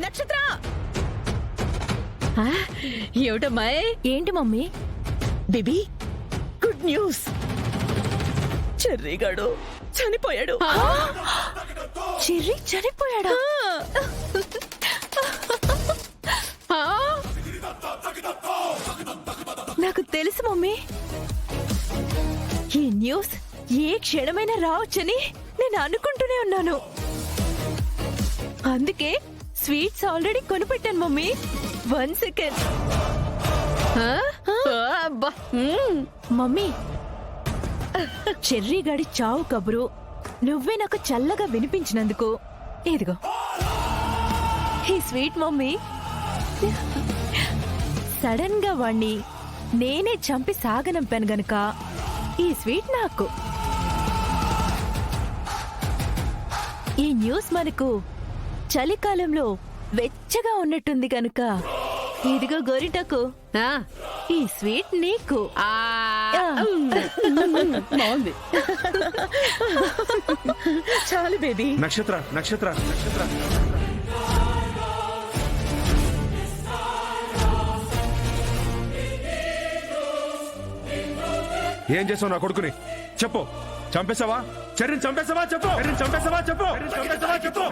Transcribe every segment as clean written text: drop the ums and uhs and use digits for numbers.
నక్షత్ర ఏమిటమ్మాయి? ఏంటి mummy? Baby good news, చెర్రీగాడు చనిపోయాడు. చెర్రీ చనిపోయాడా? నాకు తెలుసు మమ్మీ. ఈ న్యూస్ ఏ క్షణమైనా రావచ్చని నేను అనుకుంటూనే ఉన్నాను. అందుకే స్వీట్స్ ఆల్రెడీ కొనిపెట్టాను మమ్మీ. 1 సెకండ్. మమ్మీ, చెర్రీ గడి చావు కబురు నువ్వే నాకు చల్లగా వినిపించినందుకు ఇదిగో ఈ స్వీట్ మమ్మీ. సడన్ గా వాణ్ణి నేనే చంపి సాగనంపాను గనుక ఈ స్వీట్ నాకు. ఈ న్యూస్ మనకు చలికాలంలో వెచ్చగా ఉన్నట్టుంది కనుక ఇదిగో గోరింటాకు, ఈ స్వీట్ నీకు. బాగుంది. చాలు బేబీ. నక్షత్ర నక్షత్ర నక్షత్ర ఏం చేసావు నా కొడుకుని? చెప్పు. చంపేశావా? చెర్రీని చంపేశావా? చెప్పు. చెర్రీని చంపేశావా? చెప్పు. చంపేశావా? చెప్పు.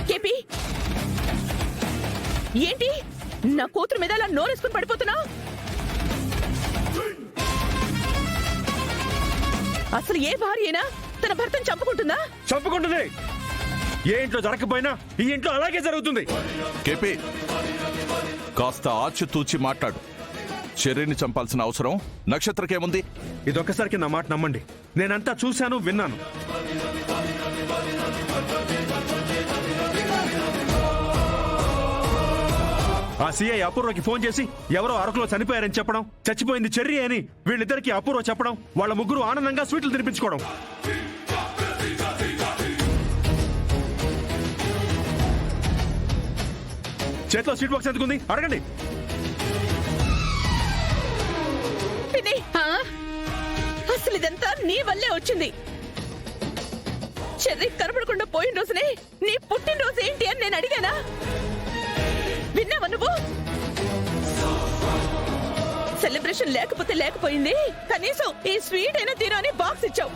కేపీ, ఏంటి నా కూతురు మీద అలా నోరేసుకుని పడిపోతున్నా? అసలు ఏ భార్యనా తన భర్తను చంపుకుంటుందా? చంపుకుంటుంది. ఏ ఇంట్లో జరగకపోయినా ఈ ఇంట్లో అలాగే జరుగుతుంది. కేపీ, కాస్త ఆచితూచి మాట్లాడు. చెర్రీని చంపాల్సిన అవసరం నక్షత్రకేముంది? ఇదొక్కసారికి నా మాట నమ్మండి. నేనంతా చూశాను, విన్నాను. ఆ సిఐ అపూర్వకి ఫోన్ చేసి ఎవరో అరకులో చనిపోయారని చెప్పడం, చచ్చిపోయింది చెర్రీ అని వీళ్ళిద్దరికి అపూర్వ చెప్పడం, వాళ్ళ ముగ్గురు ఆనందంగా స్వీట్లు తినిపించుకోవడం. చేతిలో స్వీట్ బాక్స్ ఎందుకుంది అడగండి. అసలు ఇదంతా నీ వల్లే వచ్చింది. చెర్రీ కనబడకుండా పోయిన రోజునే నీ పుట్టినరోజు ఏంటి అని నేను అడిగానా? విన్నావా నువ్వు? సెలబ్రేషన్ లేకపోతే లేకపోయింది, కనీసం ఈ స్వీట్ అయినా తిను అని బాక్స్ ఇచ్చావు.